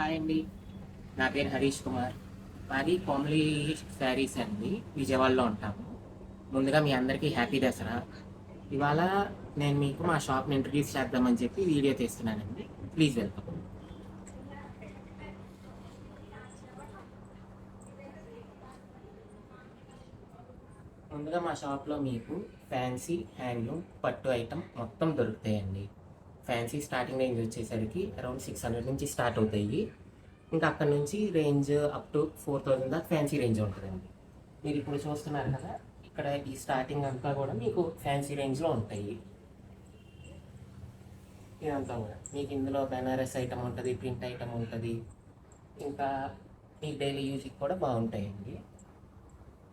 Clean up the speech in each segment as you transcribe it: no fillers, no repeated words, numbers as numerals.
Hi అండి, నా పేరు హరీష్ కుమార్. మాది కోమలి శారీస్ అండి, విజయవాడలో ఉంటాము. ముందుగా మీ అందరికీ హ్యాపీ దసరా. ఇవాళ నేను మీకు మా షాప్ని ఇంట్రడ్యూస్ చేద్దామని చెప్పి వీడియో తీస్తున్నానండి. Please welcome. ముందుగా మా షాప్లో మీకు ఫ్యాన్సీ, హ్యాండ్లూమ్, పట్టు ఐటమ్ మొత్తం దొరుకుతాయండి. ఫ్యాన్సీ స్టార్టింగ్ రేంజ్ వచ్చేసరికి అరౌండ్ 600 నుంచి స్టార్ట్ అవుతాయి. ఇంకా అక్కడ నుంచి రేంజ్ అప్ టు 4000 దాకా ఫ్యాన్సీ రేంజ్ ఉంటుందండి. మీరు ఇప్పుడు చూస్తున్నారు కదా, ఇక్కడ ఈ స్టార్టింగ్ అంతా కూడా మీకు ఫ్యాన్సీ రేంజ్లో ఉంటాయి. ఇదంతా కూడా మీకు ఇందులో బెనారస్ ఐటమ్ ఉంటుంది, ప్రింట్ ఐటమ్ ఉంటుంది, ఇంకా మీ డైలీ యూజ్కి కూడా బాగుంటాయండి.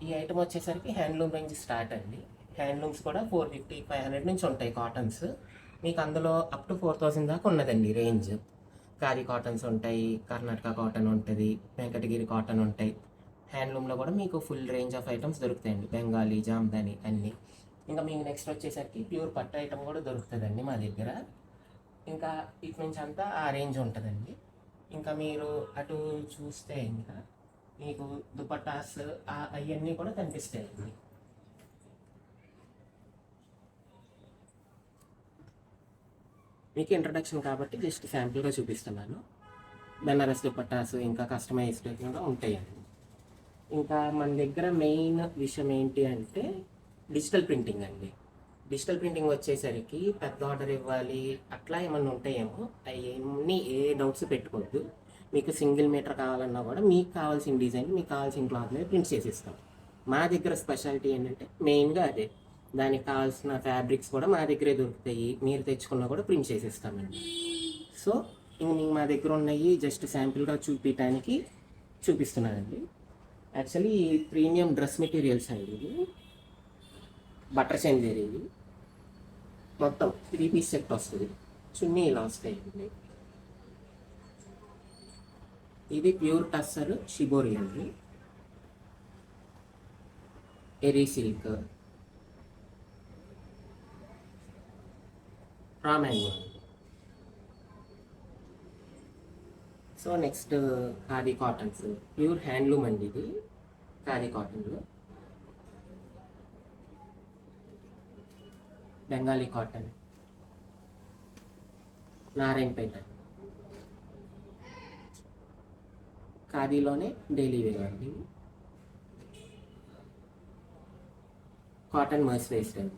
ఈ ఐటమ్ వచ్చేసరికి హ్యాండ్లూమ్ రేంజ్ స్టార్ట్ అండి. హ్యాండ్లూమ్స్ కూడా 450, 500 నుంచి ఉంటాయి కాటన్స్. మీకు అందులో అప్ టు 4000 దాకా ఉన్నదండి రేంజ్. ఖాదీ కాటన్స్ ఉంటాయి, కర్ణాటక కాటన్ ఉంటుంది, వెంకటగిరి కాటన్ ఉంటాయి. హ్యాండ్లూమ్లో కూడా మీకు ఫుల్ రేంజ్ ఆఫ్ ఐటమ్స్ దొరుకుతాయండి, బెంగాలీ, జామ్దాని అన్నీ. ఇంకా మీకు నెక్స్ట్ వచ్చేసరికి ప్యూర్ పట్టు ఐటమ్ కూడా దొరుకుతుందండి మా దగ్గర. ఇంకా ఇటు నుంచి అంతా ఆ రేంజ్ ఉంటుందండి. ఇంకా మీరు అటు చూస్తే ఇంకా మీకు దుపట్టాస్ అవన్నీ కూడా కనిపిస్తాయండి. మీకు ఇంట్రడక్షన్ కాబట్టి జస్ట్ శాంపుల్గా చూపిస్తున్నాను. బెనారస్ దుపట్టాస్ ఇంకా కస్టమైజ్డ్ కూడా ఉంటాయండి. ఇంకా మన దగ్గర మెయిన్ విషయం ఏంటి అంటే డిజిటల్ ప్రింటింగ్ అండి. డిజిటల్ ప్రింటింగ్ వచ్చేసరికి పెద్ద ఆర్డర్ ఇవ్వాలి అట్లా ఏమన్నా ఉంటాయేమో, అవన్నీ ఏ డౌట్స్ పెట్టుకోవద్దు. మీకు సింగిల్ మీటర్ కావాలన్నా కూడా మీకు కావాల్సిన డిజైన్, మీకు కావాల్సిన క్లాత్ మీద ప్రింట్ చేసిస్తాం. మా దగ్గర స్పెషాలిటీ ఏంటంటే మెయిన్గా అదే. దానికి కావాల్సిన ఫ్యాబ్రిక్స్ కూడా మా దగ్గరే దొరుకుతాయి, మీరు తెచ్చుకున్నా కూడా ప్రింట్ చేసిస్తామండి. సో ఇంక మీకు మా దగ్గర ఉన్నాయి జస్ట్ శాంపిల్గా చూపించడానికి చూపిస్తున్నానండి. యాక్చువల్లీ ప్రీమియం డ్రెస్ మెటీరియల్స్ అండి ఇది. బటర్ చందేరి ఇది మొత్తం 3 పీస్ సెట్ వస్తుంది. చున్నీ ఇలా వస్తాయండి. ఇది ప్యూర్ టస్సర్ షిబోరి అండి, eri silk, raw mango. So next khadi cottons, pure handloom అండి ఇది. ఖాదీ కాటన్లో బెంగాలీ కాటన్, నారాయణపేట, ఖాదీలోనే డైలీ వేర్ అండి. కాటన్ మర్సరైజ్డ్ అండి.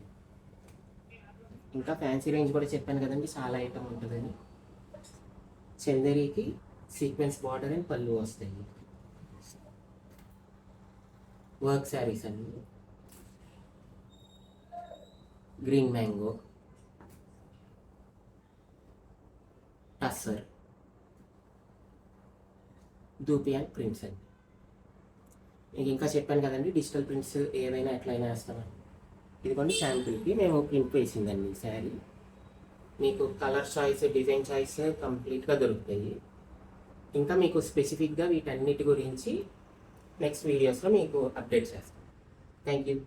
ఇంకా ఫ్యాన్సీ రేంజ్ కూడా చెప్పాను కదండి, చాలా ఐటమ్ ఉంటుందని. చందేరికి సీక్వెన్స్ బార్డర్ అండ్ పళ్ళు వస్తాయి. వర్క్ శారీస్ అండి, గ్రీన్ మ్యాంగో, టస్సర్, దూపి అండ్ ప్రింట్స్ అండి. మీకు ఇంకా చెప్పాను కదండి, డిజిటల్ ప్రింట్స్ ఏవైనా ఎట్లయినా వేస్తామని. ఇది కొన్ని శాంపుల్కి మేము ప్రింట్ వేసిందండి ఈ శారీ. మీకు కలర్ చాయిస్, డిజైన్ చాయిస్ కంప్లీట్గా దొరుకుతాయి. ఇంకా మీకు స్పెసిఫిక్గా వీటన్నిటి గురించి నెక్స్ట్ వీడియోస్లో మీకు అప్డేట్ చేస్తాం. Thank you.